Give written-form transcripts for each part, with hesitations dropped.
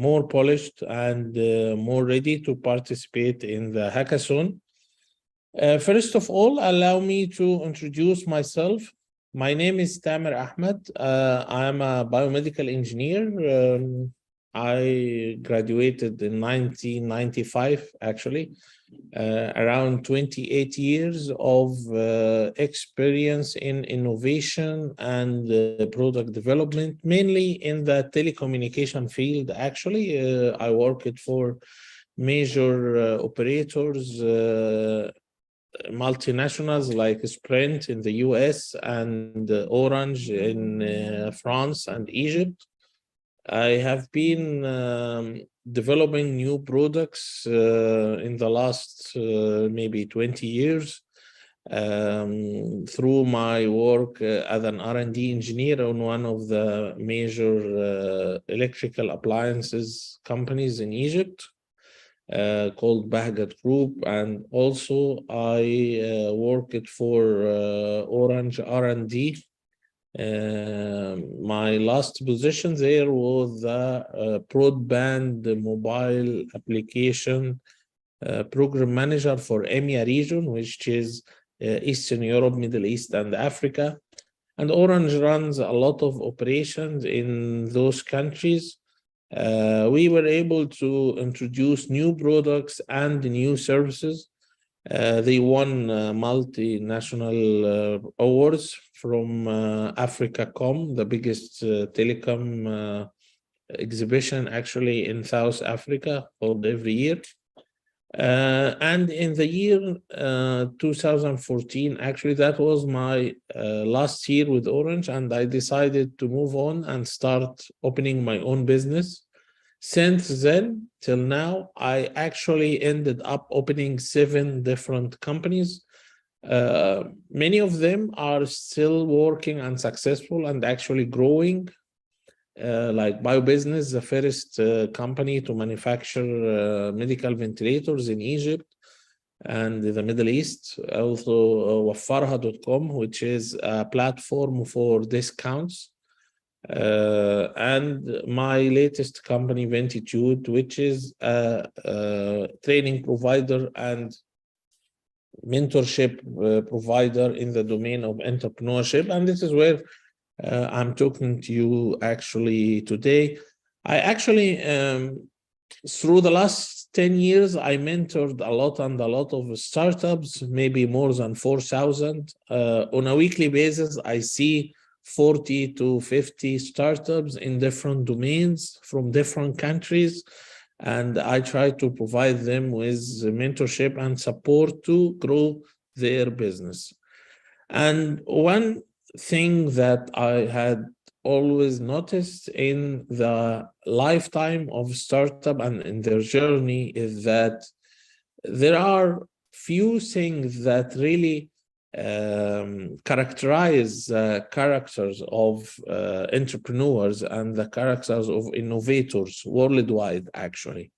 more polished and more ready to participate in the hackathon. First of all, allow me to introduce myself. My name is Tamer Ahmed. I am a biomedical engineer. I graduated in 1995, actually. Around 28 years of experience in innovation and product development, mainly in the telecommunication field. Actually, I worked for major operators, multinationals like Sprint in the US and Orange in France and Egypt. I have been developing new products in the last maybe 20 years through my work as an R&D engineer on one of the major electrical appliances companies in Egypt called Bahgat Group, and also I worked for Orange R&D. My last position there was the broadband mobile application program manager for EMEA region, which is Eastern Europe, Middle East, and Africa. And Orange runs a lot of operations in those countries. We were able to introduce new products and new services. They won multinational awards from AfricaCom, the biggest telecom exhibition actually in South Africa, held every year. And in the year 2014, actually, that was my last year with Orange, and I decided to move on and start opening my own business. Since then till now, I actually ended up opening 7 different companies. Many of them are still working and successful and actually growing. Like BioBusiness, the first company to manufacture medical ventilators in Egypt and the Middle East. Also, Wafarha.com, which is a platform for discounts. And my latest company, Ventitude, which is a training provider and mentorship provider in the domain of entrepreneurship. And this is where I'm talking to you actually today. I actually, through the last 10 years, I mentored a lot of startups, maybe more than 4,000. On a weekly basis, I see 40 to 50 startups in different domains from different countries. And I try to provide them with mentorship and support to grow their business. And one thing that I had always noticed in the lifetime of startup and in their journey is that there are few things that really characterize characters of entrepreneurs and the characters of innovators worldwide, actually.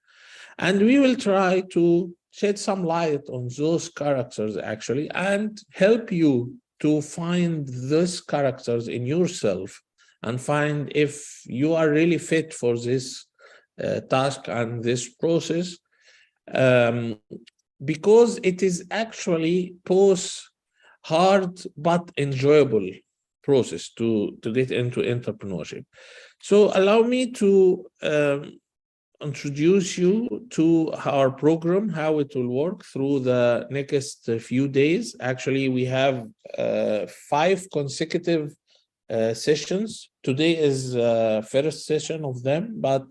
And we will try to shed some light on those characters, actually, and help you to find those characters in yourself and find if you are really fit for this task and this process, because it is actually both hard but enjoyable process to get into entrepreneurship. So allow me to introduce you to our program, how it will work through the next few days. Actually, we have 5 consecutive sessions. Today is first session of them, but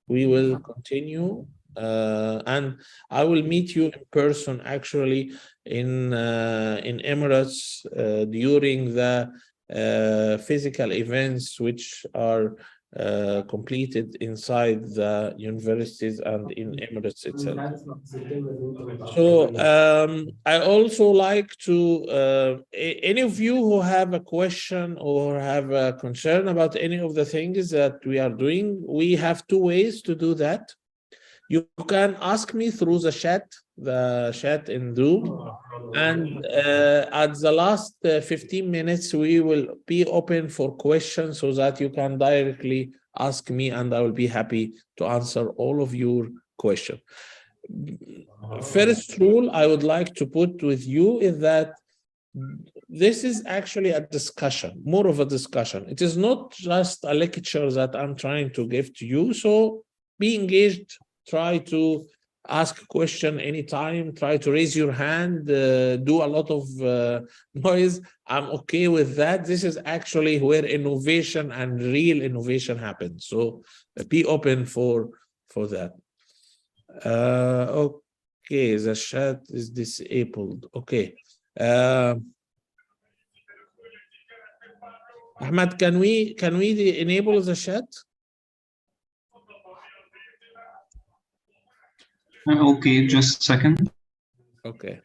we will continue. And I will meet you in person actually in Emirates during the physical events which are completed inside the universities and in Emirates itself. So I also like to, any of you who have a question or have a concern about any of the things that we are doing, we have 2 ways to do that. You can ask me through the chat in Zoom. And at the last 15 minutes, we will be open for questions so that you can directly ask me, and I will be happy to answer all of your questions. First rule I would like to put with you is that this is actually a discussion, more of a discussion. It is not just a lecture that I'm trying to give to you. So be engaged, try to ask a question anytime, try to raise your hand, do a lot of noise. I'm okay with that. This is actually where innovation and real innovation happens. So be open for that. Okay, the chat is disabled. Okay. Ahmad, can we enable the chat? Okay, just a second. Okay.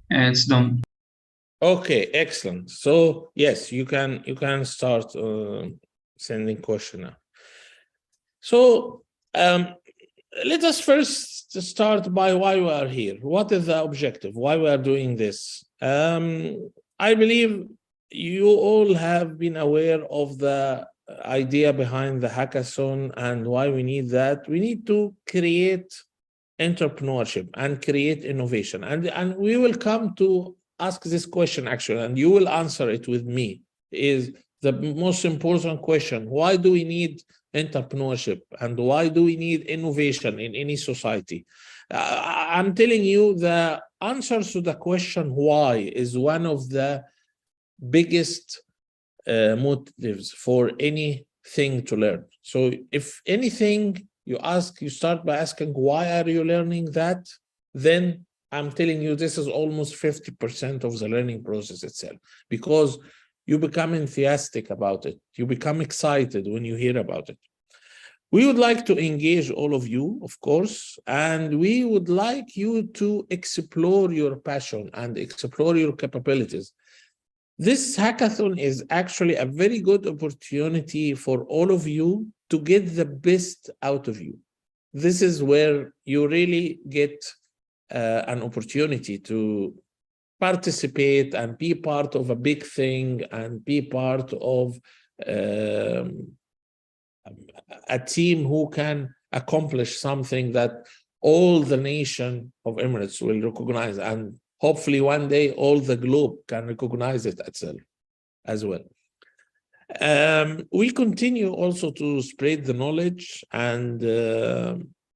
It's done. Okay, excellent. So yes, you can start sending question now. So let us first start by why we are here. What is the objective? Why we are doing this? I believe you all have been aware of the idea behind the hackathon and why we need that. We need to create entrepreneurship and create innovation. And we will come to ask this question actually, and you will answer it with me, is the most important question. Why do we need entrepreneurship and why do we need innovation in any society? I'm telling you, the answer to the question why is one of the biggest motives for anything to learn. So if anything you start by asking, why are you learning that? Then I'm telling you, this is almost 50% of the learning process itself, because you become enthusiastic about it. You become excited when you hear about it. We would like to engage all of you, of course, and we would like you to explore your passion and explore your capabilities. This hackathon is actually a very good opportunity for all of you to get the best out of you. This is where you really get an opportunity to participate and be part of a big thing and be part of a team who can accomplish something that all the nation of Emirates will recognize, and hopefully one day all the globe can recognize it itself as well. We continue also to spread the knowledge and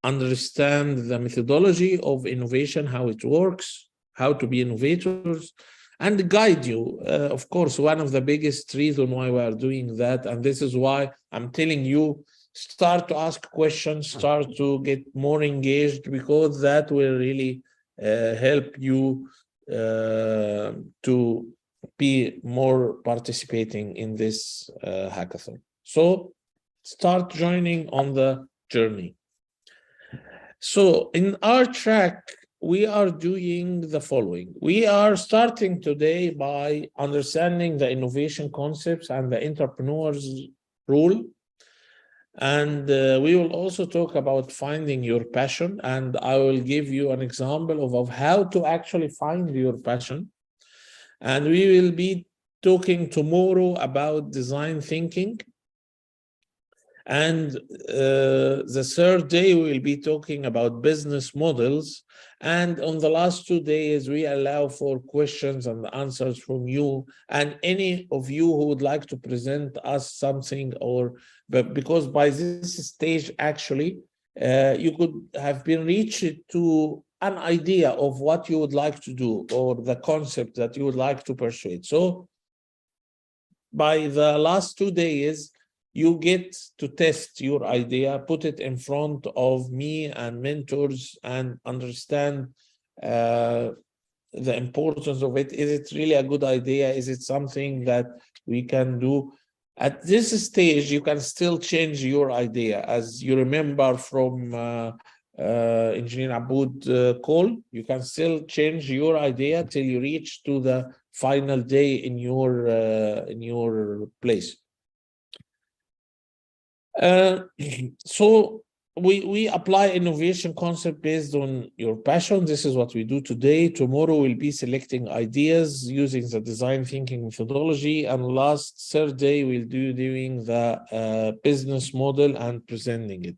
understand the methodology of innovation, how it works, how to be innovators, and guide you. Of course, one of the biggest reasons why we are doing that, and this is why I'm telling you, start to ask questions, start to get more engaged, because that will really help you to be more participating in this hackathon. So start joining on the journey. So in our track, we are doing the following. We are starting today by understanding the innovation concepts and the entrepreneur's role. And we will also talk about finding your passion. And I will give you an example of how to actually find your passion. And we will be talking tomorrow about design thinking. And the third day, we will be talking about business models. And on the last 2 days, we allow for questions and answers from you and any of you who would like to present us something, but because by this stage, actually, you could have been reached to an idea of what you would like to do or the concept that you would like to persuade. So by the last 2 days, you get to test your idea, put it in front of me and mentors, and understand the importance of it. Is it really a good idea? Is it something that we can do? At this stage, you can still change your idea. As you remember from Engineer Aboud call, you can still change your idea till you reach to the final day in your place. So we apply innovation concept based on your passion. This is what we do today. Tomorrow we'll be selecting ideas using the design thinking methodology, and last third day we'll do doing the business model and presenting it.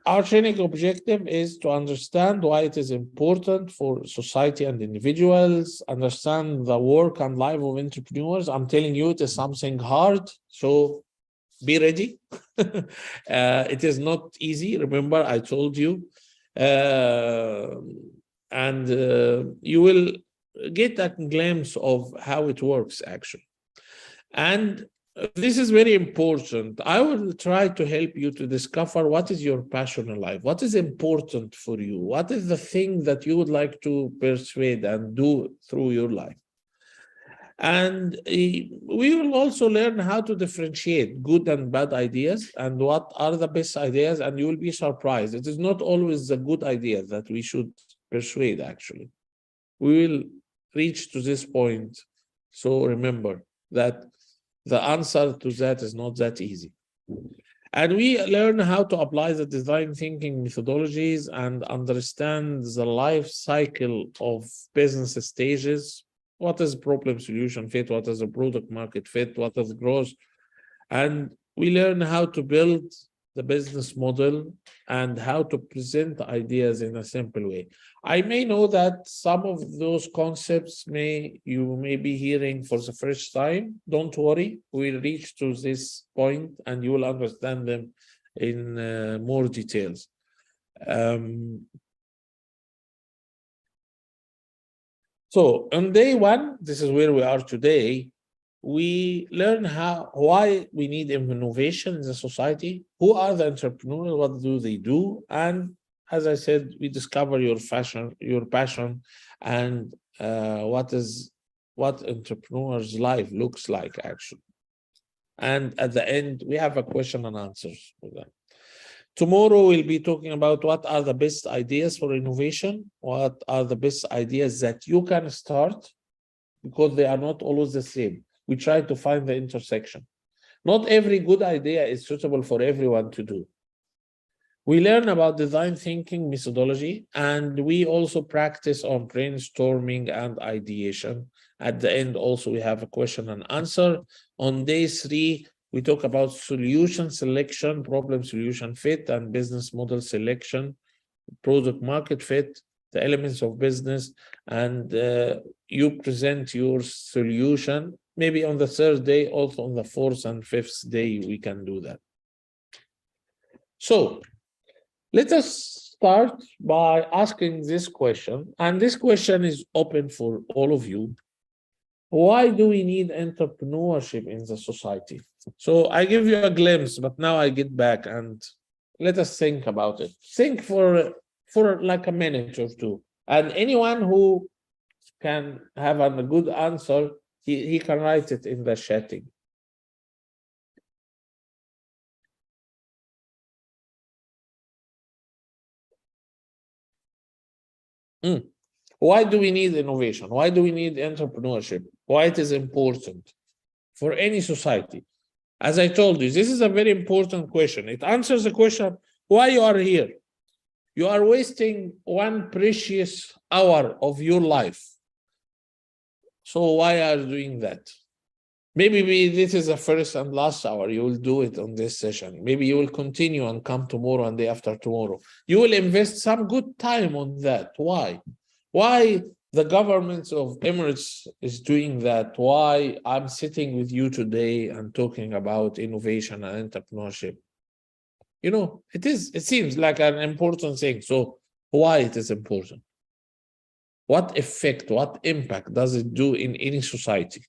Our training objective is to understand why it is important for society and individuals, understand the work and life of entrepreneurs. I'm telling you, it is something hard, so be ready. It is not easy. Remember, I told you. And you will get a glimpse of how it works, actually. And this is very important. I will try to help you to discover what is your passion in life, what is important for you, what is the thing that you would like to persuade and do through your life. And we will also learn how to differentiate good and bad ideas and what are the best ideas, and you will be surprised. It is not always the good ideas that we should persuade, actually. We will reach to this point. So remember that the answer to that is not that easy. And we learn how to apply the design thinking methodologies and understand the life cycle of business stages. What is problem solution fit? What is a product market fit? What is growth? And we learn how to build the business model and how to present ideas in a simple way. I may know that some of those concepts you may be hearing for the first time. Don't worry, we'll reach to this point and you will understand them in more details. So on day one, this is where we are today. We learn why we need innovation in the society, who are the entrepreneurs, what do they do, and as I said, we discover your passion, and what entrepreneur's life looks like, actually. And at the end, we have a question and answers for that. Tomorrow, we'll be talking about what are the best ideas for innovation, what are the best ideas that you can start, because they are not always the same. We try to find the intersection. Not every good idea is suitable for everyone to do. We learn about design thinking methodology, and we also practice on brainstorming and ideation. At the end, also, we have a question and answer. On day 3, we talk about solution selection, problem solution fit, and business model selection, product market fit, the elements of business, and you present your solution. Maybe on the 3rd day, also on the 4th and 5th day, we can do that. So let us start by asking this question, and this question is open for all of you. Why do we need entrepreneurship in the society? So I give you a glimpse, but now I get back and let us think about it. Think for like a minute or two. And anyone who can have a good answer, he can write it in the chatting. Why do we need innovation? Why do we need entrepreneurship? Why it is important for any society? As I told you, this is a very important question. It answers the question, why you are here. You are wasting one precious hour of your life. So why are you doing that? Maybe this is the first and last hour. You will do it on this session. Maybe you will continue and come tomorrow and day after tomorrow. You will invest some good time on that. Why? Why the government of Emirates is doing that? Why I'm sitting with you today and talking about innovation and entrepreneurship? You know, it seems like an important thing. So why it is important? What effect, what impact does it do in any society?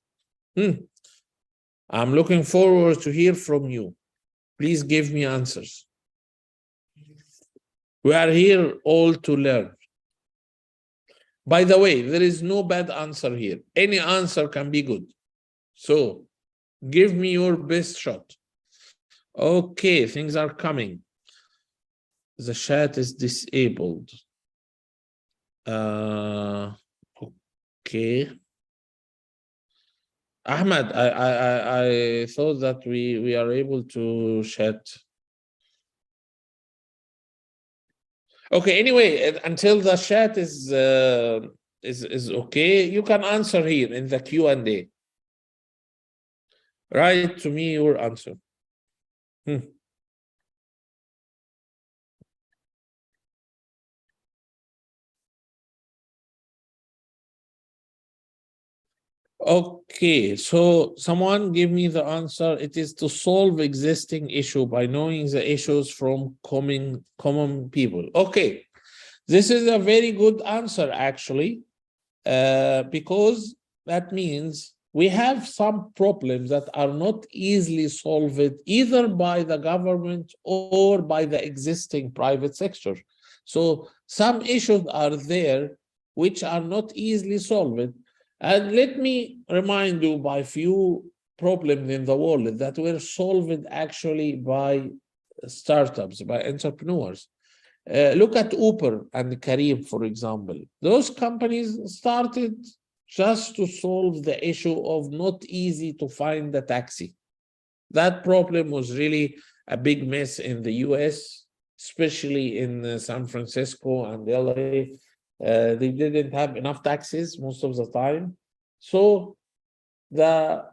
I'm looking forward to hear from you. Please give me answers. We are here all to learn. By the way, there is no bad answer here. Any answer can be good. So give me your best shot. Okay, things are coming. The chat is disabled. Okay. Ahmed, I thought that we are able to chat. Okay, anyway, until the chat is okay, you can answer here in the Q&A. Write to me your answer. Okay, so someone give me the answer. It is to solve existing issue by knowing the issues from common people. Okay, this is a very good answer actually, because that means we have some problems that are not easily solved either by the government or by the existing private sector. So some issues are there which are not easily solved. And let me remind you by few problems in the world that were solved actually by startups, by entrepreneurs. Look at Uber and Careem, for example. Those companies started just to solve the issue of not easy to find a taxi. That problem was really a big mess in the US, especially in San Francisco and LA. They didn't have enough taxis most of the time. So the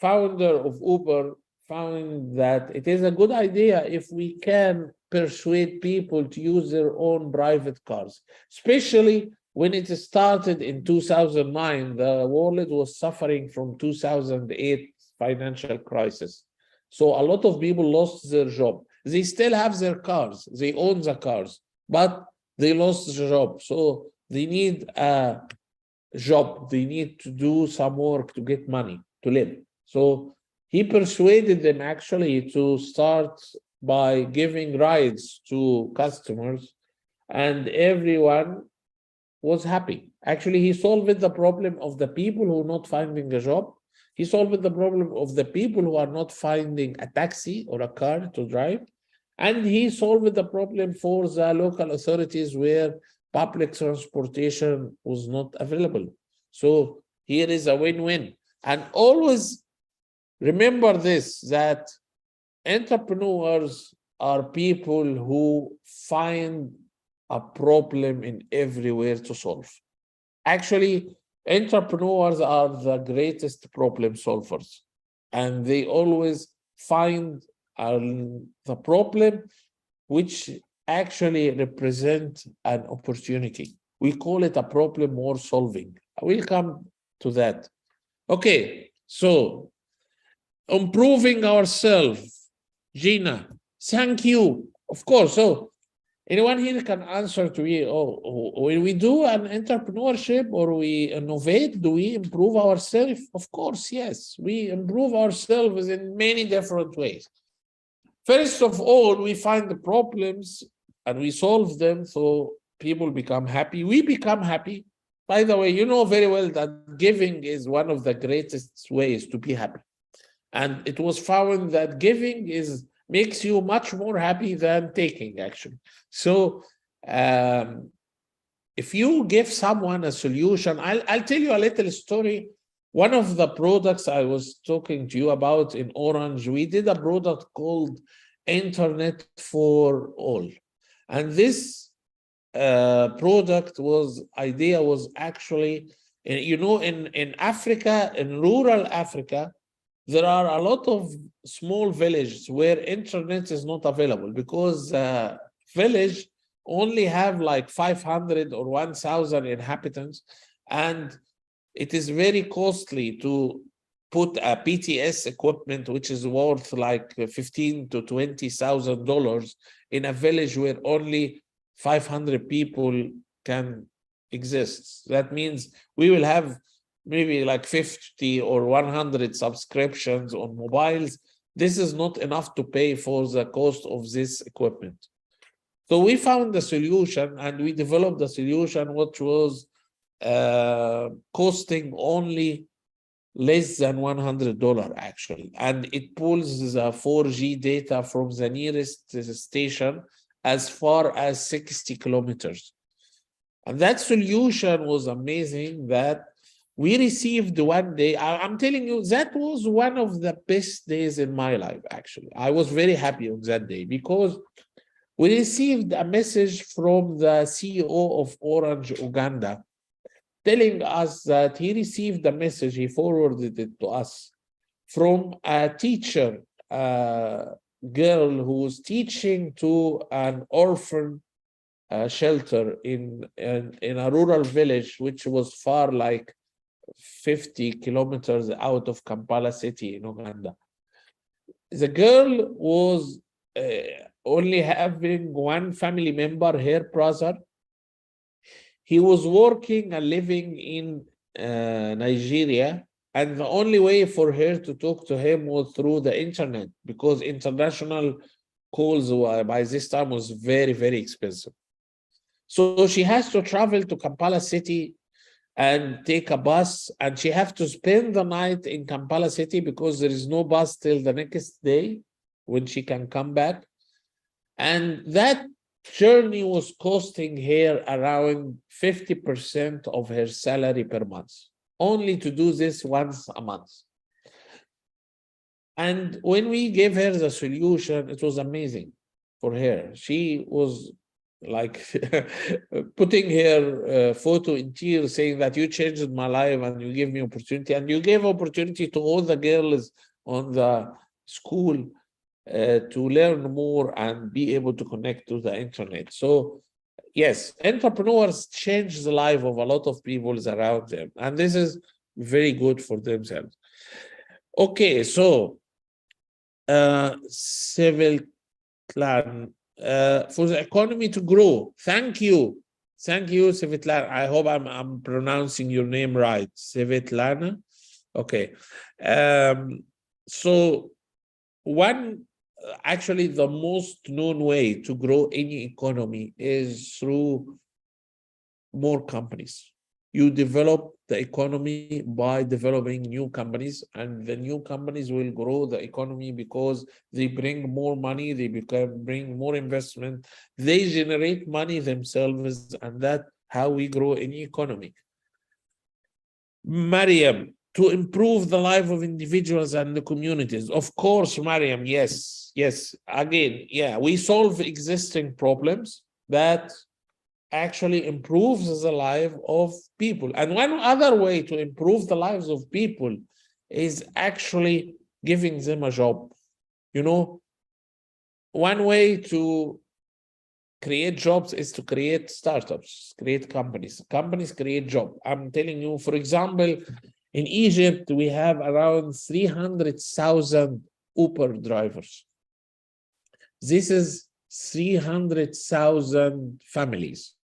founder of Uber found that it is a good idea if we can persuade people to use their own private cars, especially when it started in 2009. The world was suffering from 2008 financial crisis. So a lot of people lost their job. They still have their cars, they own the cars, but they lost the job. So they need a job, they need to do some work to get money to live. So he persuaded them actually to start by giving rides to customers, and everyone was happy. Actually, he solved the problem of the people who are not finding a job. He solved the problem of the people who are not finding a taxi or a car to drive. And he solved the problem for the local authorities where public transportation was not available. So here is a win-win. And always remember this, that entrepreneurs are people who find a problem in everywhere to solve. Actually, entrepreneurs are the greatest problem solvers, and they always find the problem which actually represent an opportunity. We call it a problem more solving. I will come to that. Okay, so improving ourselves. Gina, thank you. Of course. So anyone here can answer to me, when we do an entrepreneurship or we innovate, do we improve ourselves? Of course, yes. We improve ourselves in many different ways. First of all, we find the problems and we solve them so people become happy. We become happy. By the way, you know very well that giving is one of the greatest ways to be happy. And it was found that giving makes you much more happy than taking, actually. So if you give someone a solution, I'll tell you a little story. One of the products I was talking to you about in Orange, we did a product called Internet for All. And this product idea was actually, in Africa, in rural Africa, there are a lot of small villages where internet is not available because village only have like 500 or 1,000 inhabitants, and it is very costly to put a PTS equipment which is worth like $15,000 to $20,000 in a village where only 500 people can exist. That means we will have maybe like 50 or 100 subscriptions on mobiles. This is not enough to pay for the cost of this equipment. So we found the solution and we developed the solution which was costing only less than $100 actually, and it pulls the 4G data from the nearest station as far as 60 kilometers. And that solution was amazing that we received one day. I'm telling you, that was one of the best days in my life, actually. I was very happy on that day because we received a message from the CEO of Orange Uganda telling us that he received a message, he forwarded it to us, from a teacher, girl who was teaching to an orphan shelter in a rural village, which was far, like 50 kilometers out of Kampala city in Uganda. The girl was only having one family member, her brother. He was working and living in Nigeria, and the only way for her to talk to him was through the internet, because international calls by this time was very, very expensive. So she has to travel to Kampala city and take a bus, and she has to spend the night in Kampala city because there is no bus till the next day when she can come back. And that journey was costing her around 50% of her salary per month, only to do this once a month. And when we gave her the solution, it was amazing for her. She was like putting her photo in tears, saying that you changed my life and you gave me opportunity, and you gave opportunity to all the girls on the school to learn more and be able to connect to the internet. So yes, entrepreneurs change the life of a lot of people around them, and this is very good for themselves. Okay, so civil plan for the economy to grow. Thank you, Svetlana. I hope I'm pronouncing your name right, Svetlana. Okay, so one, actually the most known way to grow any economy is through more companies. You develop the economy by developing new companies, and the new companies will grow the economy because they bring more money, they bring more investment, they generate money themselves, and that's how we grow any economy. Mariam, to improve the life of individuals and the communities. Of course, Mariam, yes. Again, yeah, we solve existing problems that actually improves the life of people. And one other way to improve the lives of people is actually giving them a job. You know, one way to create jobs is to create startups, create companies. Companies create jobs. I'm telling you, for example, in Egypt, we have around 300,000 Uber drivers. This is 300,000 families.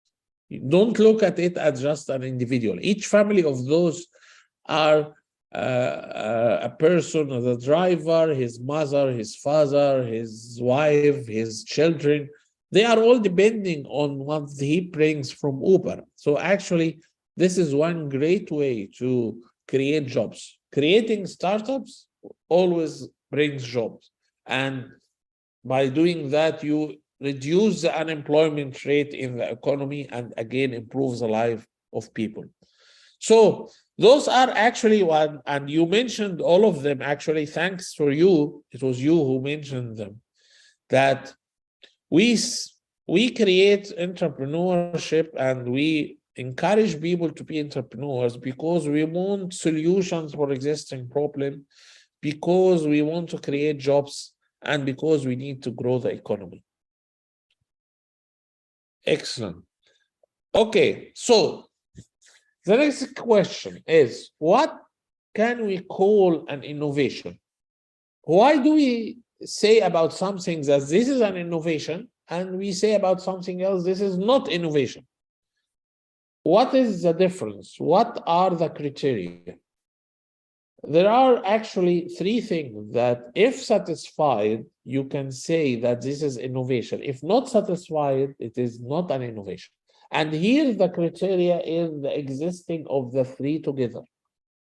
Don't look at it as just an individual. Each family of those are a person, the driver, his mother, his father, his wife, his children. They are all depending on what he brings from Uber. So actually, this is one great way to create jobs. Creating startups always brings jobs. And by doing that, you reduce the unemployment rate in the economy and again improves the life of people. So those are actually one, and you mentioned all of them actually, thanks for you. It was you who mentioned them, that we create entrepreneurship and we encourage people to be entrepreneurs because we want solutions for existing problems, because we want to create jobs, and because we need to grow the economy. Excellent. Okay, so the next question is, what can we call an innovation? Why do we say about something that this is an innovation, and we say about something else this is not innovation? What is the difference? What are the criteria? There are actually three things that, if satisfied, you can say that this is innovation. If not satisfied, it is not an innovation. And here the criteria is the existing of the three together.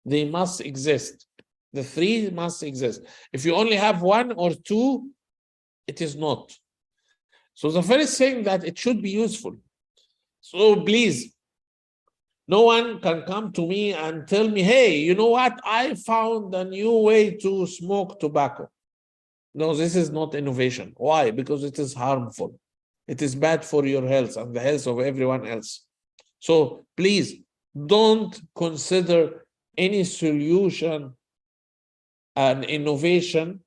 They must exist. The three must exist. If you only have one or two, it is not. So the first thing that it should be useful. So please, no one can come to me and tell me, hey, you know what? I found a new way to smoke tobacco. No, this is not innovation. Why? Because it is harmful. It is bad for your health and the health of everyone else. So please don't consider any solution an innovation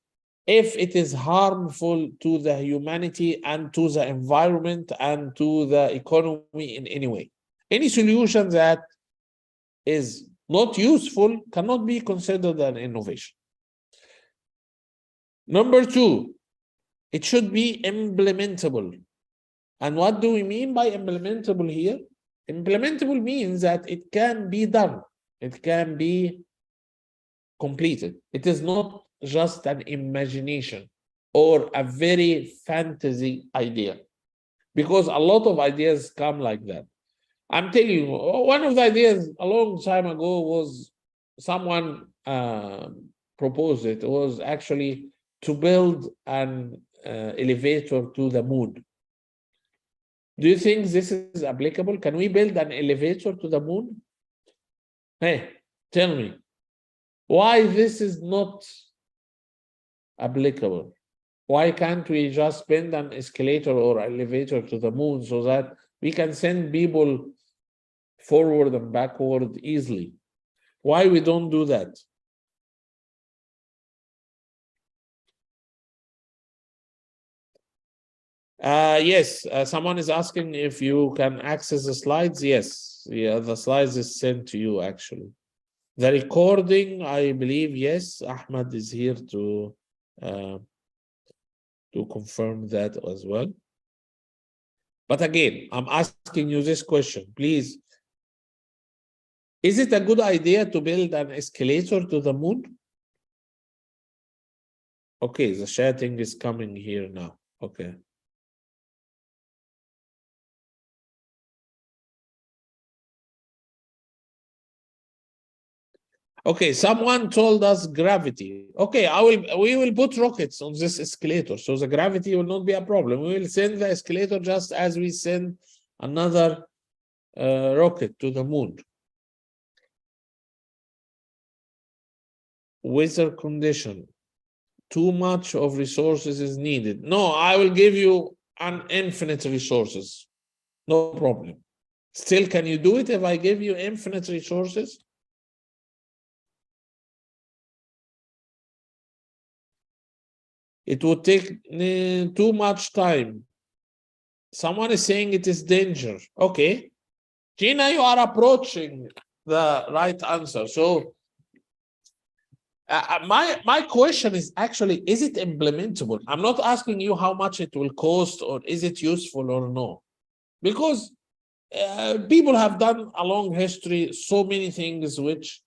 if it is harmful to the humanity and to the environment and to the economy in any way. Any solution that is not useful cannot be considered an innovation. Number two, it should be implementable. And what do we mean by implementable here? Implementable means that it can be done. It can be completed. It is not just an imagination or a very fantasy idea, because a lot of ideas come like that. I'm telling you, one of the ideas a long time ago was someone proposed it. It was actually to build an elevator to the moon. Do you think this is applicable? Can we build an elevator to the moon? Hey, tell me, why this is not applicable? Why can't we just build an escalator or elevator to the moon so that we can send people forward and backward easily? Why we don't do that? Yes, someone is asking if you can access the slides. Yes, yeah, the slides is sent to you actually. The recording, I believe, yes, Ahmad is here to confirm that as well. But again, I'm asking you this question, please. Is it a good idea to build an escalator to the moon? Okay, the chatting is coming here now. Okay. Okay, someone told us gravity. Okay, we will put rockets on this escalator, so the gravity will not be a problem. We will send the escalator just as we send another rocket to the moon. Weather condition. Too much of resources is needed. No, I will give you an infinite resources. No problem. Still, can you do it if I give you infinite resources? It would take too much time. Someone is saying it is danger. Okay. Gina, you are approaching the right answer. So my question is actually, is it implementable? I'm not asking you how much it will cost or is it useful or no. Because people have done along history so many things which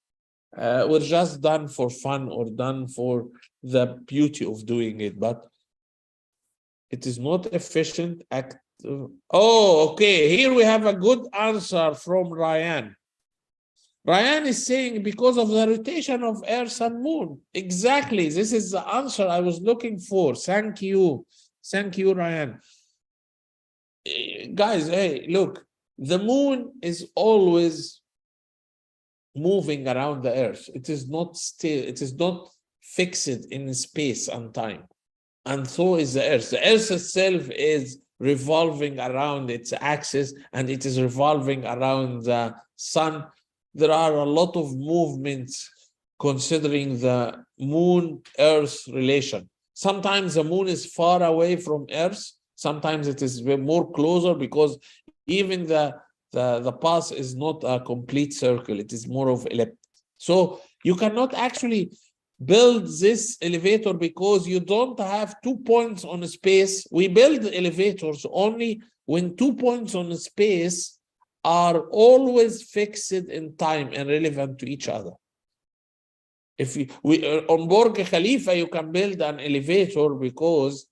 were just done for fun or done for the beauty of doing it, but it is not efficient. Oh, okay. Here we have a good answer from Ryan. Ryan is saying because of the rotation of Earth and Moon. Exactly. This is the answer I was looking for. Thank you. Thank you, Ryan. Guys, hey, look, the moon is always moving around the Earth. It is not still, it is not fixed in space and time. And so is the Earth. The Earth itself is revolving around its axis and it is revolving around the sun. There are a lot of movements considering the moon-Earth relation. Sometimes the moon is far away from Earth. Sometimes it is more closer because even the path is not a complete circle. It is more of ellipse. So you cannot actually build this elevator because you don't have 2 points on a space. We build elevators only when 2 points on a space are always fixed in time and relevant to each other. If on Burj Khalifa, you can build an elevator because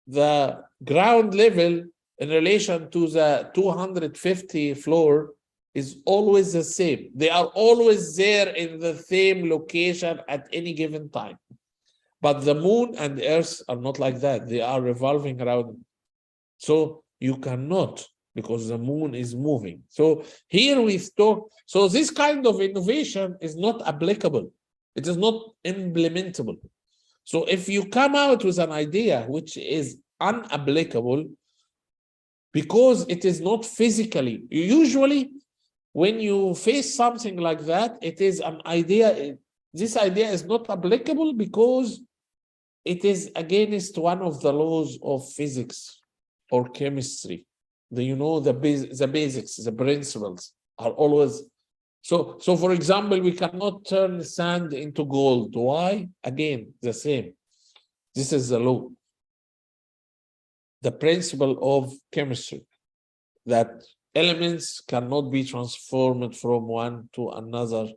the ground level in relation to the 250 floor is always the same. They are always there in the same location at any given time. But the moon and the earth are not like that. They are revolving around. So you cannot, because the moon is moving. So here we talk. So this kind of innovation is not applicable. It is not implementable. So if you come out with an idea which is unapplicable because it is not physically, usually when you face something like that, it is an idea. This idea is not applicable because it is against one of the laws of physics or chemistry. The basics, the principles are always. So for example, we cannot turn sand into gold. Why? Again, the same. This is the law. The principle of chemistry, that elements cannot be transformed from one to another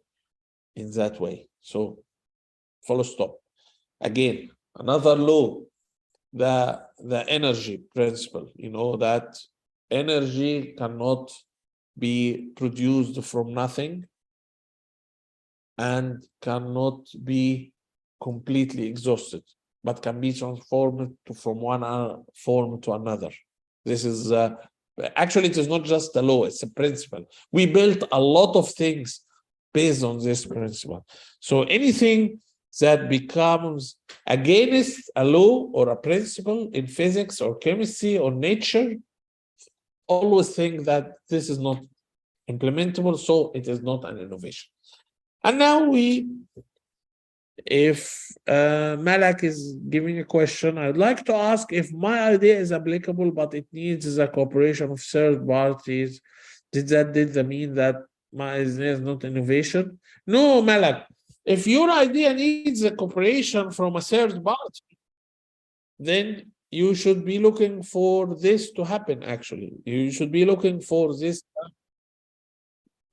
in that way. So full stop. Again, another law, the energy principle, that energy cannot be produced from nothing and cannot be completely exhausted, but can be transformed from one form to another. This is actually, it is not just a law, it's a principle. We built a lot of things based on this principle. So anything that becomes against a law or a principle in physics or chemistry or nature, always think that this is not implementable, so it is not an innovation. And now if Malak is giving a question, I'd like to ask if my idea is applicable, but it needs the cooperation of third parties. Did that mean that my idea is not innovation? No, Malak. If your idea needs the cooperation from a third party, then you should be looking for this to happen, actually. You should be looking for this.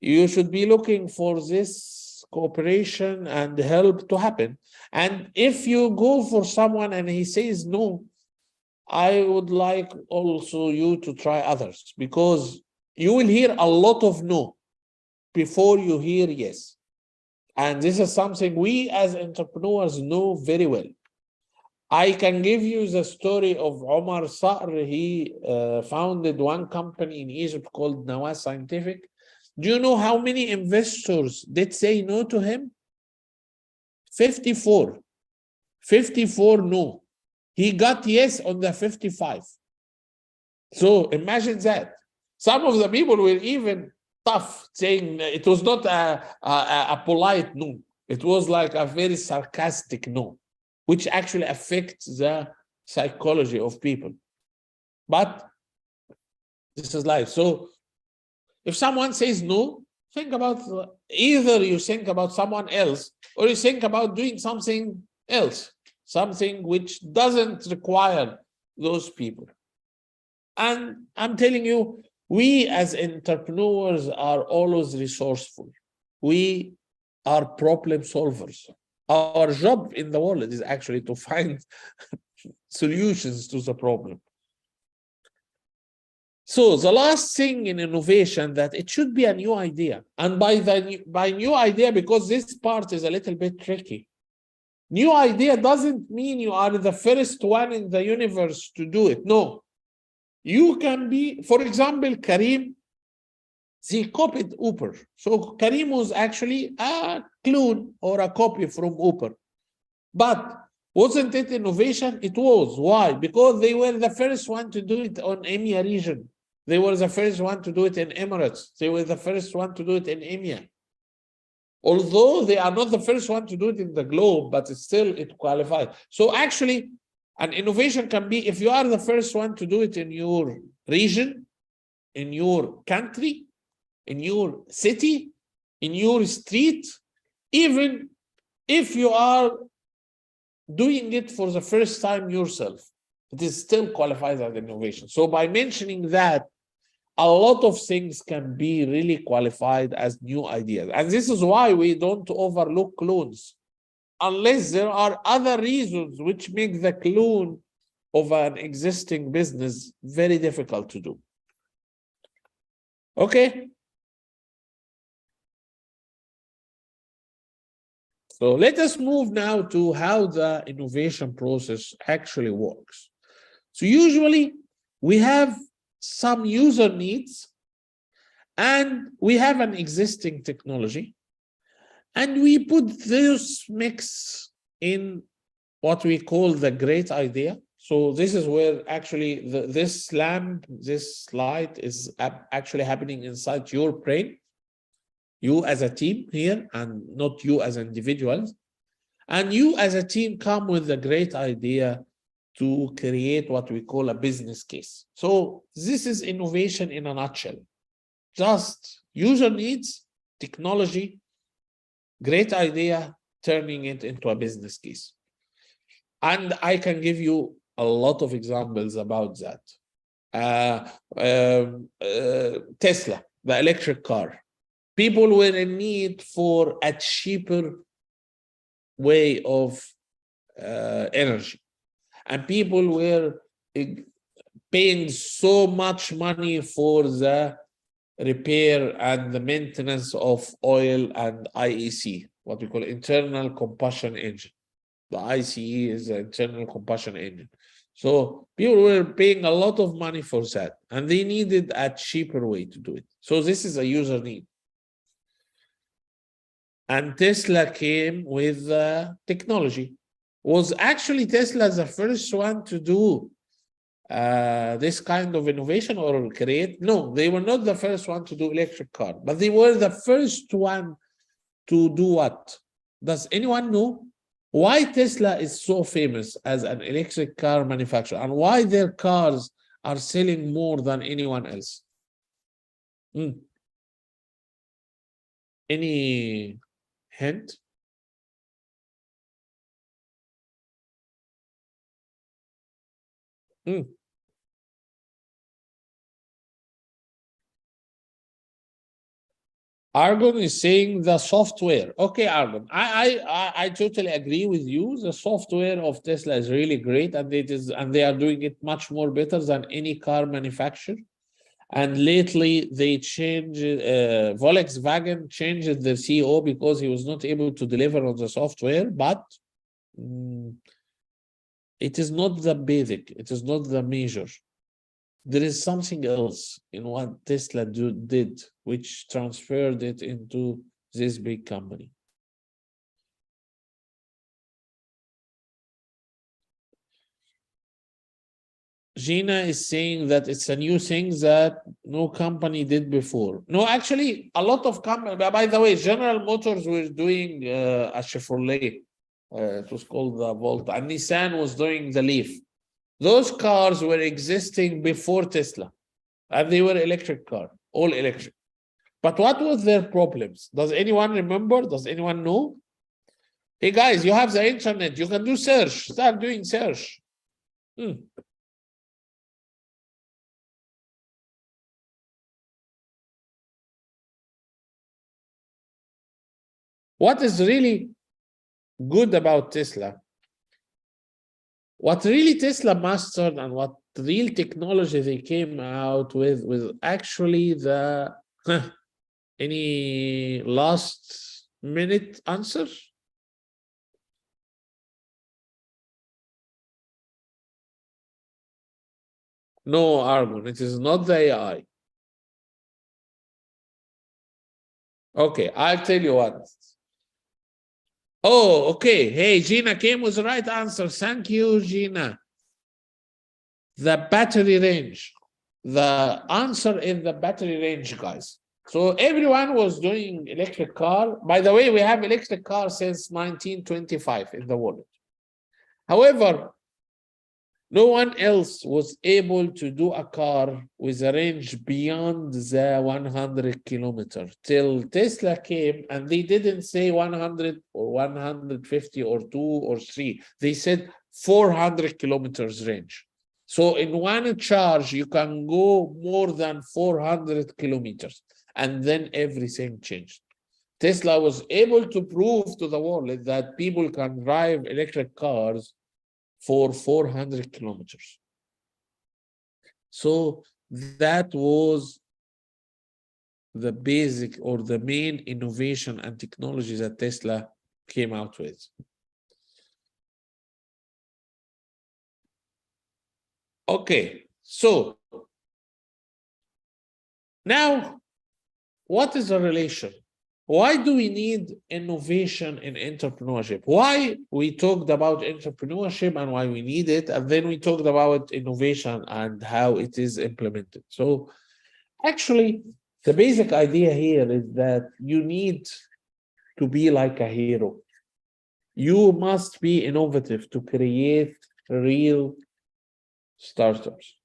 You should be looking for this cooperation and help to happen. And if you go for someone and he says no, I would like also you to try others, because you will hear a lot of no before you hear yes. And this is something we as entrepreneurs know very well. I can give you the story of Omar Sa'r. He founded one company in Egypt called Nawaz Scientific. Do you know how many investors did say no to him? 54. 54 no. He got yes on the 55. So imagine that. Some of the people were even tough, saying it was not a polite no. It was like a very sarcastic no, which actually affects the psychology of people. But this is life. So if someone says no, think about either you think about someone else or you think about doing something else, something which doesn't require those people. And I'm telling you, we as entrepreneurs are always resourceful. We are problem solvers. Our job in the world is actually to find solutions to the problem. So the last thing in innovation, that it should be a new idea. And by new idea, because this part is a little bit tricky. New idea doesn't mean you are the first one in the universe to do it. No. You can be, for example, Karim, he copied Uber. So Karim was actually a clone or a copy from Uber. But wasn't it innovation? It was. Why? Because they were the first one to do it on EMEA region. They were the first one to do it in Emirates. They were the first one to do it in EMEA. Although they are not the first one to do it in the globe, but still it qualifies. So actually, an innovation can be if you are the first one to do it in your region, in your country, in your city, in your street, even if you are doing it for the first time yourself, it is still qualifies as innovation. So by mentioning that, a lot of things can be really qualified as new ideas. And this is why we don't overlook clones, unless there are other reasons which make the clone of an existing business very difficult to do. Okay. So let us move now to how the innovation process actually works. So usually we have some user needs and we have an existing technology, and we put this mix in what we call the great idea. So this is where actually this lamp, this light is actually happening inside your brain, you as a team here, and not you as individuals. And you as a team come with a great idea to create what we call a business case. So this is innovation in a nutshell. Just user needs, technology, great idea, turning it into a business case. And I can give you a lot of examples about that. Tesla, the electric car. People were in need for a cheaper way of energy. And people were paying so much money for the repair and the maintenance of oil and IEC, what we call internal combustion engine. The ICE is the internal combustion engine. So people were paying a lot of money for that, and they needed a cheaper way to do it. So this is a user need. And Tesla came with technology. Was actually Tesla the first one to do this kind of innovation or create? No, they were not the first one to do electric car, but they were the first one to do what? Does anyone know why Tesla is so famous as an electric car manufacturer and why their cars are selling more than anyone else? Any hint? Argon is saying the software. Okay, Argon, I totally agree with you. The software of Tesla is really great, and they are doing it much more better than any car manufacturer. And lately they changed, Volkswagen changed their CEO because he was not able to deliver on the software, but it is not the basic, it is not the major. There is something else in what Tesla did, which transferred it into this big company. Gina is saying that it's a new thing that no company did before. No, actually, a lot of companies, by the way, General Motors were doing a Chevrolet. It was called the Volt, and Nissan was doing the Leaf. Those cars were existing before Tesla, and they were electric cars, all electric. But what was their problems? Does anyone remember? Does anyone know? Hey guys, you have the internet. You can do search. Start doing search. What is really good about Tesla? What really Tesla mastered and what real technology they came out with actually the any last minute answer? No, Argon, it is not the AI. Okay, I'll tell you what. Oh, okay. Hey, Gina came with the right answer. Thank you, Gina. The battery range. The answer is the battery range, guys. So everyone was doing electric car. By the way, we have electric cars since 1925 in the world. However, no one else was able to do a car with a range beyond the 100 kilometers till Tesla came, and they didn't say 100 or 150 or 2 or 3. They said 400 kilometers range. So in one charge, you can go more than 400 kilometers, and then everything changed. Tesla was able to prove to the world that people can drive electric cars for 400 kilometers. So that was the basic or the main innovation and technology that Tesla came out with. Okay, so now what is the relation? Why do we need innovation in entrepreneurship? Why we talked about entrepreneurship and why we need it, and then we talked about innovation and how it is implemented. So actually, the basic idea here is that you need to be like a hero. You must be innovative to create real startups.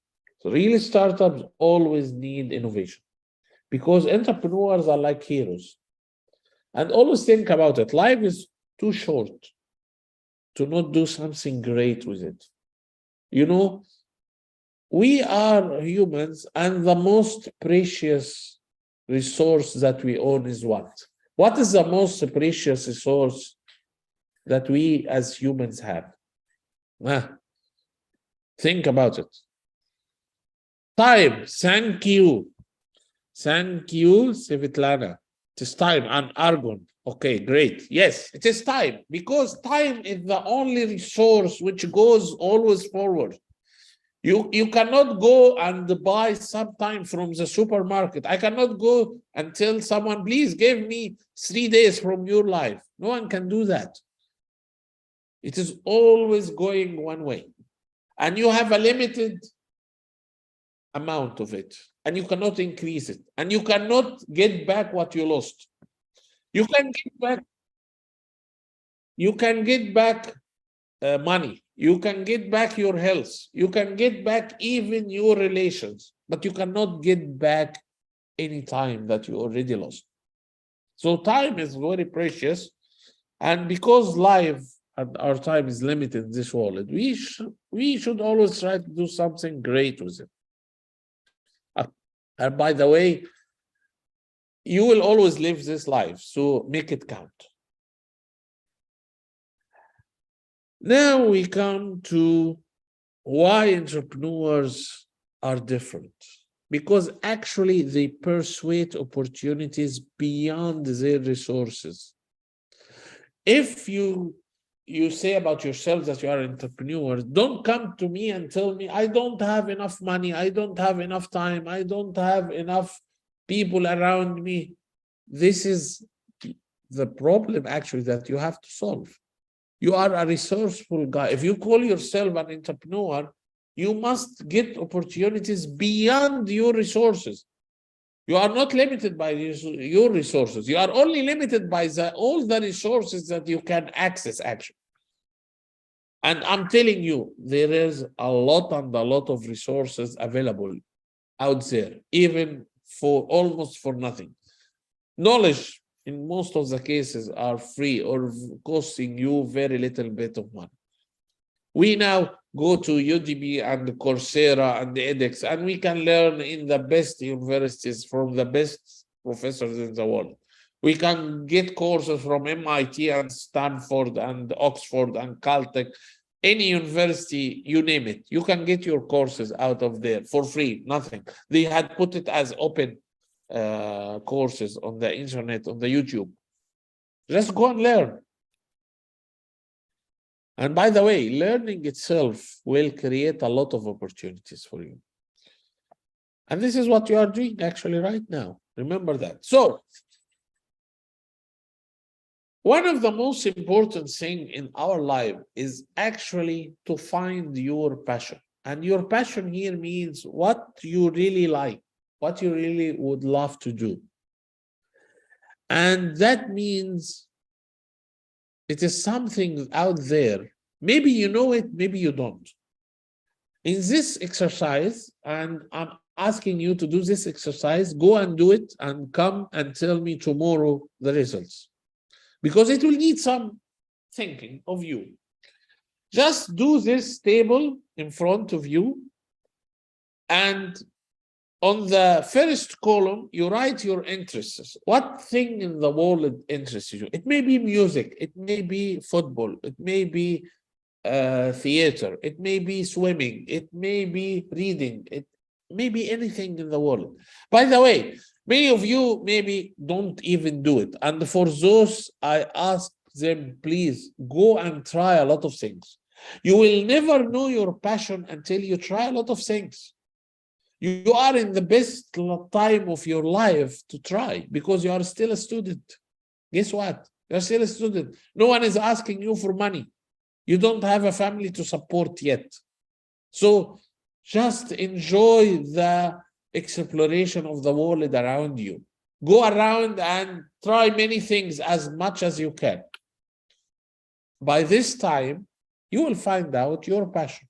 So real startups always need innovation because entrepreneurs are like heroes. And always think about it. Life is too short to not do something great with it. You know, we are humans, and the most precious resource that we own is what? What is the most precious resource that we as humans have? Think about it. Time. Thank you. Thank you, Svetlana. It is time and argon. Okay, great. Yes, it is time because time is the only resource which goes always forward. You cannot go and buy some time from the supermarket. I cannot go and tell someone, please give me 3 days from your life. No one can do that. It is always going one way. And you have a limited amount of it. And you cannot increase it. And you cannot get back what you lost. You can get back money. You can get back your health. You can get back even your relations, but you cannot get back any time that you already lost. So time is very precious. And because life and our time is limited in this world, we should always try to do something great with it. And by the way, you will always live this life, so make it count. Now we come to why entrepreneurs are different. Because actually they persuade opportunities beyond their resources. If you say about yourself that you are an entrepreneur, don't come to me and tell me, I don't have enough money, I don't have enough time, I don't have enough people around me. This is the problem actually that you have to solve. You are a resourceful guy. If you call yourself an entrepreneur, you must get opportunities beyond your resources. You are not limited by your resources. You are only limited by all the resources that you can access, actually. And I'm telling you, there is a lot and a lot of resources available out there, even for almost for nothing. Knowledge, in most of the cases, are free or costing you very little bit of money. We now go to Udemy and Coursera and edX, and we can learn in the best universities from the best professors in the world. We can get courses from MIT and Stanford and Oxford and Caltech, any university, you name it. You can get your courses out of there for free, nothing. They had put it as open courses on the internet, on the YouTube. Just go and learn. And by the way, learning itself will create a lot of opportunities for you. And this is what you are doing actually right now. Remember that. So, one of the most important things in our life is actually to find your passion. And your passion here means what you really like, what you really would love to do. And that means it is something out there. Maybe you know it, maybe you don't. In this exercise, and I'm asking you to do this exercise, go and do it and come and tell me tomorrow the results. Because it will need some thinking of you. Just do this table in front of you, and on the first column, you write your interests. What thing in the world interests you? It may be music, it may be football, it may be theater, it may be swimming, it may be reading, it may be anything in the world. By the way, many of you maybe don't even do it. And for those, I ask them, please go and try a lot of things. You will never know your passion until you try a lot of things. You are in the best time of your life to try because you are still a student. Guess what? You're still a student. No one is asking you for money. You don't have a family to support yet. So just enjoy the exploration of the world around you. Go around and try many things as much as you can. By this time, you will find out your passion.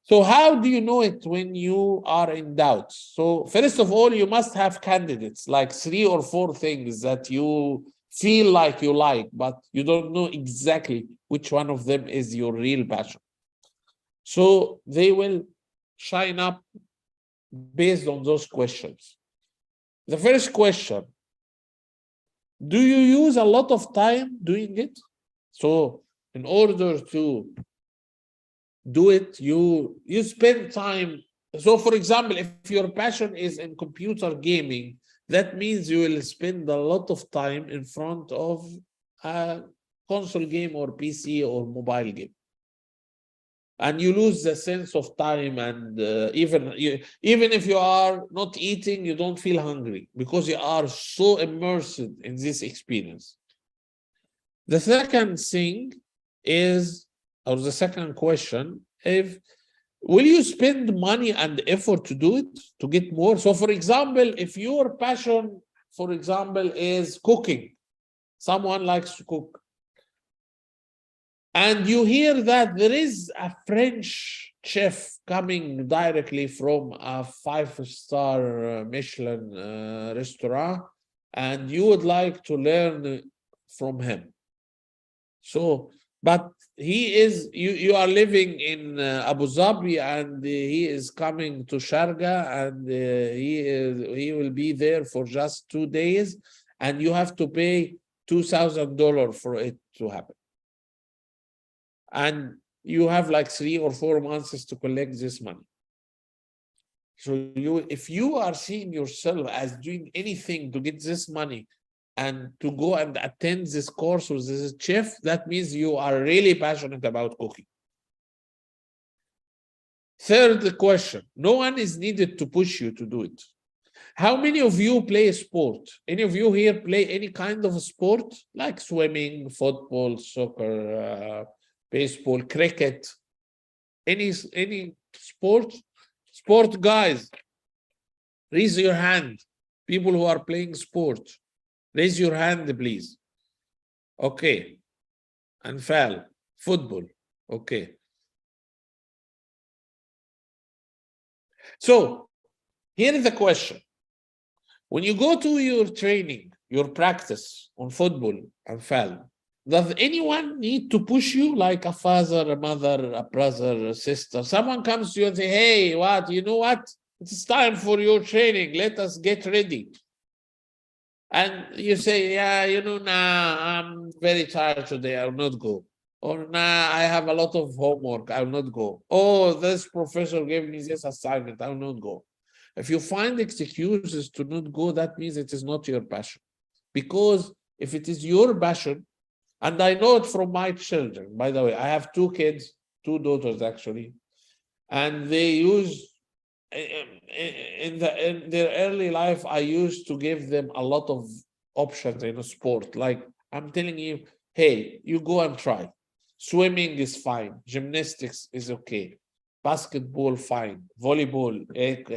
So how do you know it when you are in doubt? So first of all, you must have candidates, like 3 or 4 things that you feel like you like, but you don't know exactly which one of them is your real passion. So they will shine up based on those questions. The first question, do you use a lot of time doing it? So in order to do it, you spend time. So for example, if your passion is in computer gaming, that means you will spend a lot of time in front of a console game or PC or mobile game. And you lose the sense of time, and even if you are not eating, you don't feel hungry because you are so immersed in this experience. The second thing is, or the second question, will you spend money and effort to do it, to get more? So for example, if your passion, for example, is cooking, someone likes to cook, and you hear that there is a French chef coming directly from a 5-star Michelin restaurant, and you would like to learn from him. So, but he is, you are living in Abu Dhabi, and he is coming to Sharjah, and he will be there for just 2 days, and you have to pay $2,000 for it to happen. And you have like 3 or 4 months to collect this money. So if you are seeing yourself as doing anything to get this money and to go and attend this course with this chef, that means you are really passionate about cooking. Third question, no one is needed to push you to do it. How many of you play sport? Any of you here play any kind of sport, like swimming, football, soccer, baseball, cricket, any sport? Sport guys, raise your hand. People who are playing sport, raise your hand, please. Okay. Anfal, football. Okay. So here is the question. When you go to your training, your practice on football, Anfal, does anyone need to push you, like a father, a mother, a brother, a sister? Someone comes to you and say, hey, you know what? It's time for your training. Let us get ready. And you say, yeah, I'm very tired today. I will not go. Or I have a lot of homework. I will not go. Oh, this professor gave me this assignment. I will not go. If you find excuses to not go, that means it is not your passion. Because if it is your passion, and I know it from my children, by the way, I have 2 kids, 2 daughters actually, and they use, in their early life, I used to give them a lot of options in a sport. Like I'm telling you, hey, you go and try. Swimming is fine. Gymnastics is okay. Basketball, fine. Volleyball,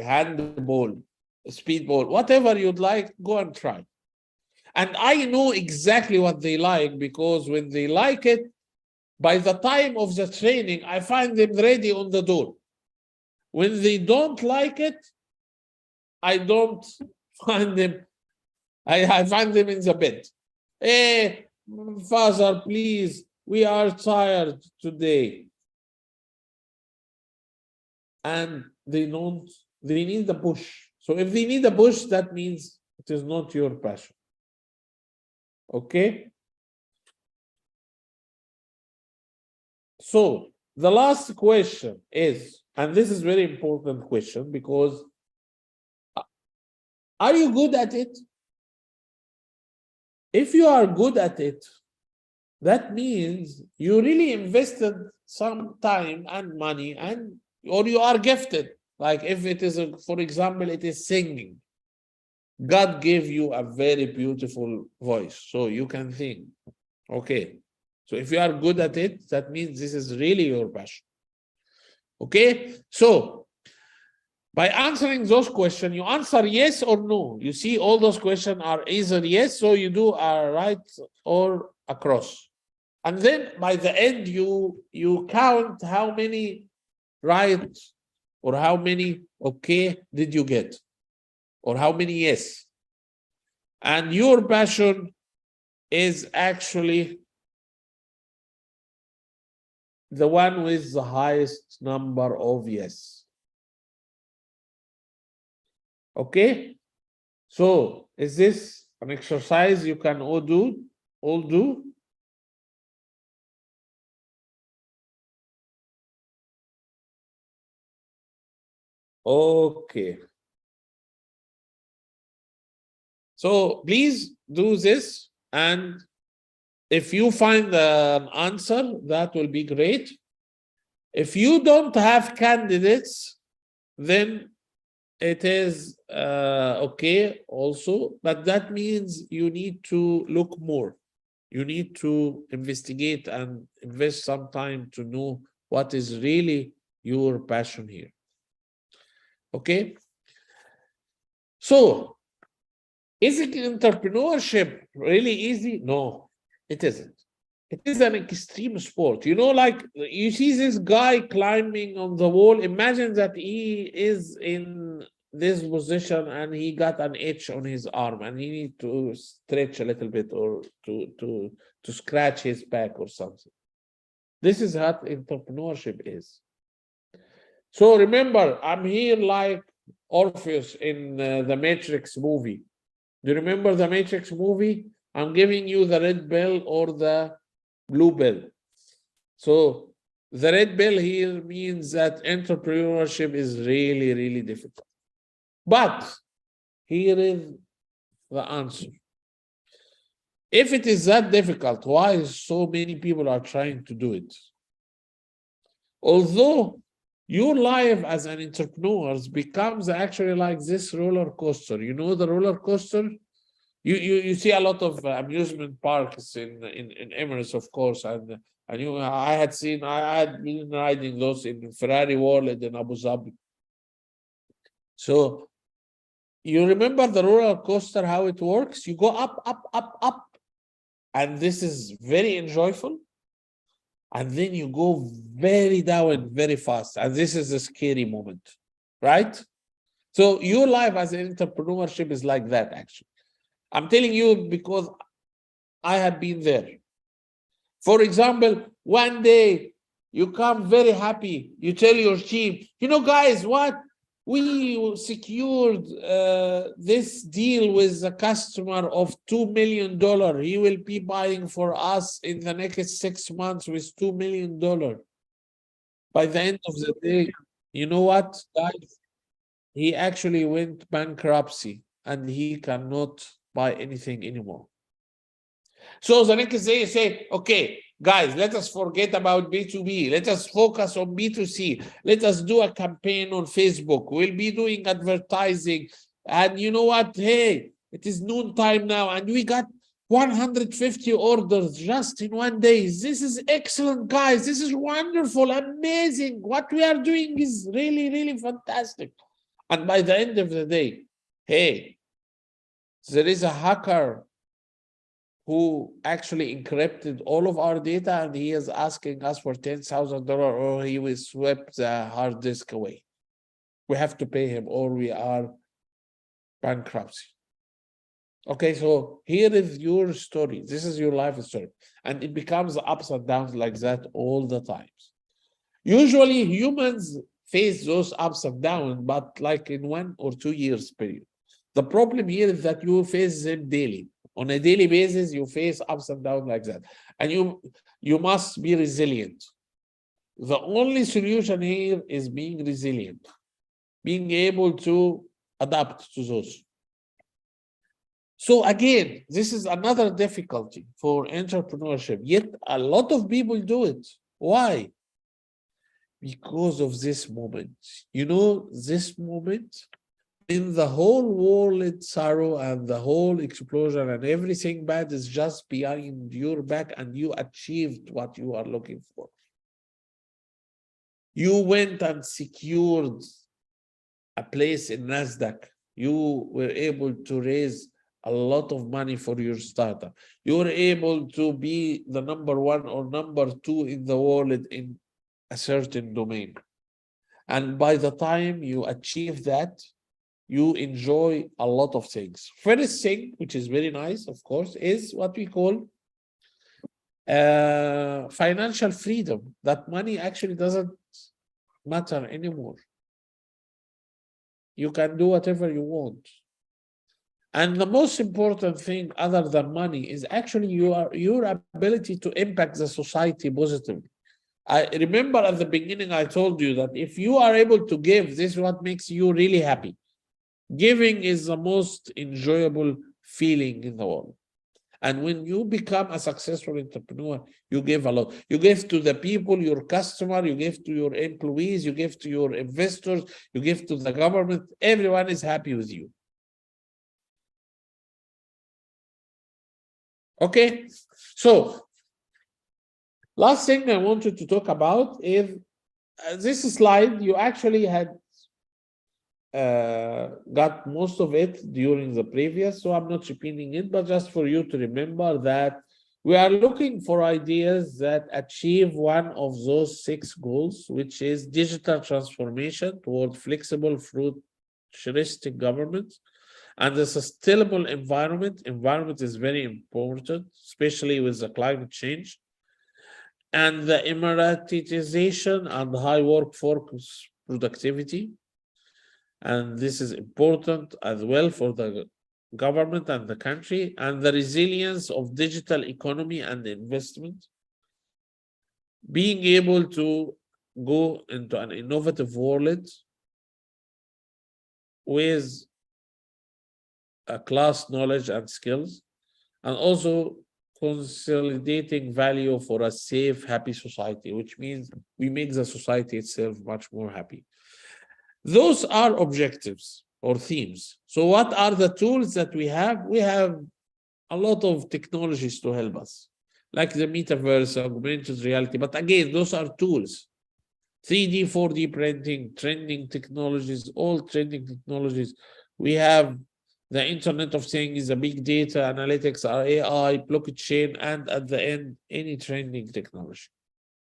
handball, speedball, whatever you'd like, go and try. And I know exactly what they like, because when they like it, by the time of the training, I find them ready on the door. When they don't like it, I don't find them, I find them in the bed. Hey, father, please, we are tired today. And they need a push. So if they need a push, that means it is not your passion. Okay? So the last question is, and this is very important question, because are you good at it? If you are good at it, that means you really invested some time and money, or you are gifted. Like if it is, for example, it is singing. God gave you a very beautiful voice, so you can sing. Okay. So if you are good at it, that means this is really your passion. Okay. So by answering those questions, you answer yes or no. You see, all those questions are either yes, so you do a right or a cross. And then by the end, you count how many right or how many okay did you get, or how many yes. And your passion is actually the one with the highest number of yes. Okay? So is this an exercise you can all do? Okay. So please do this, and if you find an answer, that will be great. If you don't have candidates, then it is okay also, but that means you need to look more. You need to investigate and invest some time to know what is really your passion here. Okay? So, is entrepreneurship really easy? No, it isn't. It is an extreme sport. You know, like you see this guy climbing on the wall. Imagine that he is in this position and he got an itch on his arm and he needs to stretch a little bit or to scratch his back or something. This is what entrepreneurship is. So remember, I'm here like Orpheus in the Matrix movie. Do you remember the Matrix movie? I'm giving you the red bell or the blue bell. So the red bell here means that entrepreneurship is really, really difficult. But here is the answer. If it is that difficult, why so many people are trying to do it? Although your life as an entrepreneur becomes actually like this roller coaster. You know the roller coaster? You see a lot of amusement parks in Emirates, of course, and I had been riding those in Ferrari World in Abu Dhabi. So you remember the roller coaster, how it works? You go up, and this is very enjoyable. And then you go very down very fast, and this is a scary moment, right? So your life as an entrepreneurship is like that, actually. I'm telling you because I have been there. For example, one day you come very happy, you tell your team, you know, guys, what? We secured this deal with a customer of $2 million. He will be buying for us in the next 6 months with $2 million. By the end of the day, you know what, guys? He actually went bankruptcy and he cannot buy anything anymore. So the next day you say, okay, guys, let us forget about B2B. Let us focus on B2C. Let us do a campaign on Facebook. We'll be doing advertising. And you know what? Hey, it is noon time now and we got 150 orders just in one day. This is excellent, guys. This is wonderful, amazing. What we are doing is really, really fantastic. And by the end of the day, hey, there is a hacker who actually encrypted all of our data, and he is asking us for $10,000, or he will sweep the hard disk away. We have to pay him, or we are bankruptcy. Okay, so here is your story. This is your life story. And it becomes ups and downs like that all the times. Usually humans face those ups and downs, but like in 1 or 2 years period. The problem here is that you face them daily. On a daily basis, you face ups and downs like that. And you must be resilient. The only solution here is being resilient, being able to adapt to those. So again, this is another difficulty for entrepreneurship, yet a lot of people do it. Why? Because of this moment. You know, this moment in the whole world sorrow and the whole explosion and everything bad is just behind your back, and you achieved what you are looking for. You went and secured a place in NASDAQ. You were able to raise a lot of money for your startup. You were able to be the #1 or #2 in the world in a certain domain. And by the time you achieve that, you enjoy a lot of things. First thing, which is very nice, of course, is what we call financial freedom. That money actually doesn't matter anymore. You can do whatever you want. And the most important thing other than money is actually your ability to impact the society positively. I remember at the beginning, I told you that if you are able to give, this is what makes you really happy. Giving is the most enjoyable feeling in the world. And when you become a successful entrepreneur, you give a lot. You give to the people, your customer, you give to your employees, you give to your investors, you give to the government. Everyone is happy with you. Okay, so last thing I wanted to talk about is this slide. You actually had got most of it during the previous, so I'm not repeating it, but just for you to remember that we are looking for ideas that achieve one of those 6 goals, which is digital transformation toward flexible, futuristic government and a sustainable environment. Environment is very important, especially with the climate change, and the emiratization and high workforce productivity. And this is important as well for the government and the country, and the resilience of digital economy and investment. Being able to go into an innovative world with a class knowledge and skills, and also consolidating value for a safe, happy society, which means we make the society itself much more happy. Those are objectives or themes. So what are the tools that we have? We have a lot of technologies to help us, like the metaverse, augmented reality. But again, those are tools. 3D, 4D printing, trending technologies, all trending technologies. We have the Internet of Things, the big data, analytics, AI, blockchain, and at the end, any trending technology.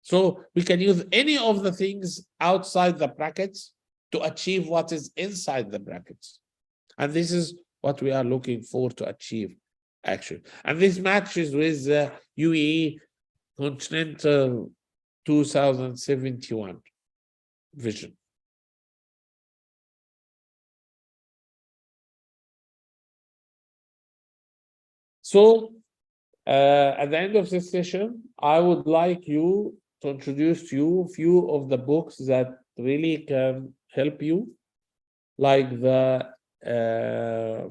So we can use any of the things outside the brackets to achieve what is inside the brackets. And this is what we are looking for to achieve, actually. And this matches with the UAE Continental 2071 vision. So at the end of this session, I would like you to introduce to you a few of the books that really can help you. Like the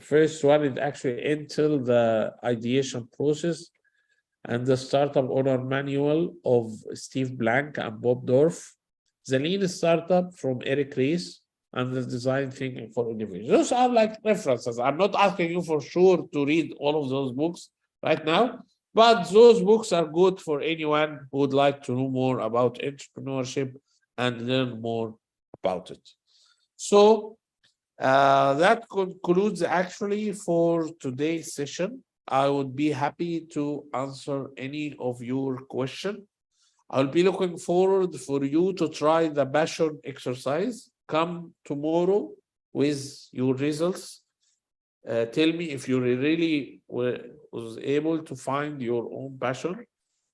first one is actually Until the Ideation Process and the Startup Owner Manual of Steve Blank and Bob Dorff, the Lean Startup from Eric Ries, and the Design Thinking for Individuals. Those are like references. I'm not asking you for sure to read all of those books right now, but those books are good for anyone who would like to know more about entrepreneurship and learn more about it. So that concludes actually for today's session. I would be happy to answer any of your questions. I'll be looking forward for you to try the passion exercise. Come tomorrow with your results. Tell me if you really was able to find your own passion.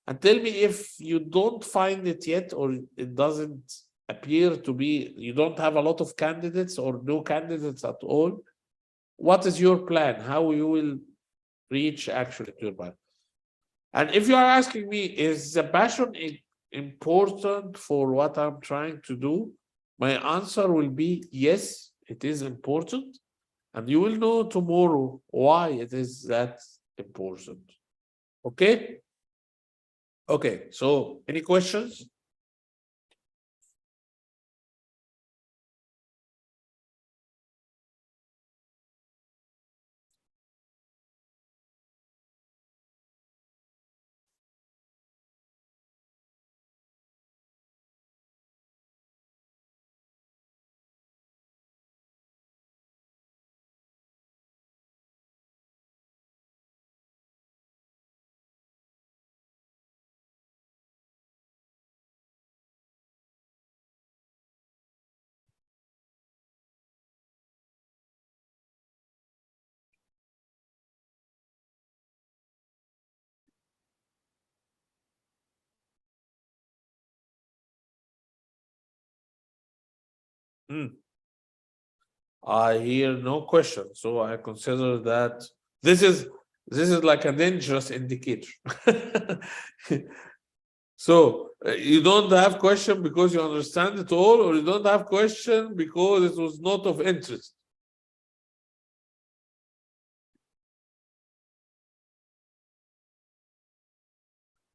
And tell me if you don't find it yet, or it doesn't appear to be, you don't have a lot of candidates or no candidates at all. What is your plan? How you will reach actually to your plan? And if you are asking me, is the passion important for what I'm trying to do? My answer will be yes, it is important. And you will know tomorrow why it is that important. Okay? Okay, so any questions? I hear no question, so I consider that this is like a dangerous indicator. So you don't have question because you understand it all, or you don't have question because it was not of interest.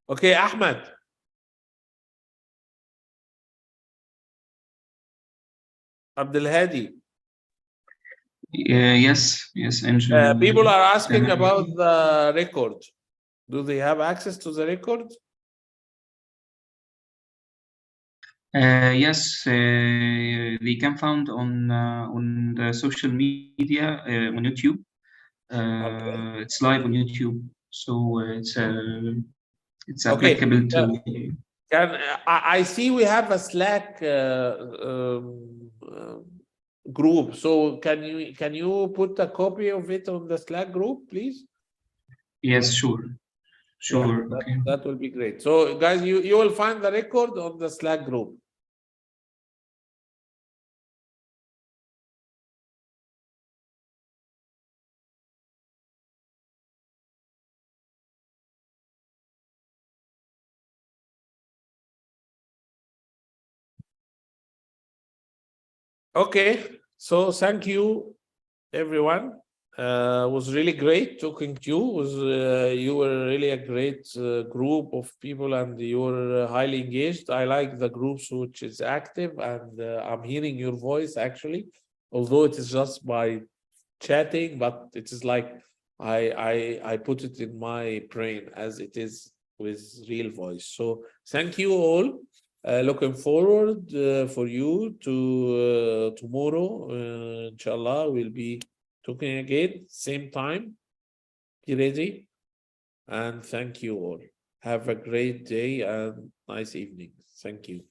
Okay, Ahmed. Abdelhadi. Yes, People are asking then- about the record. Do they have access to the record? Yes, they can found on the social media on YouTube. Okay. It's live on YouTube, so it's Okay. applicable to. Can I see we have a Slack group? So can you put a copy of it on the Slack group, please? Yes, sure. Yeah, Okay. that will be great. So guys, you will find the record on the Slack group. Okay, so thank you, everyone. It was really great talking to you. You were really a great group of people, and you were highly engaged. I like the groups which is active, and I'm hearing your voice actually, although it is just by chatting, but it is like I put it in my brain as it is with real voice. So thank you all. Looking forward for you to tomorrow. Inshallah, we'll be talking again, same time. Be ready. And thank you all. Have a great day and nice evening. Thank you.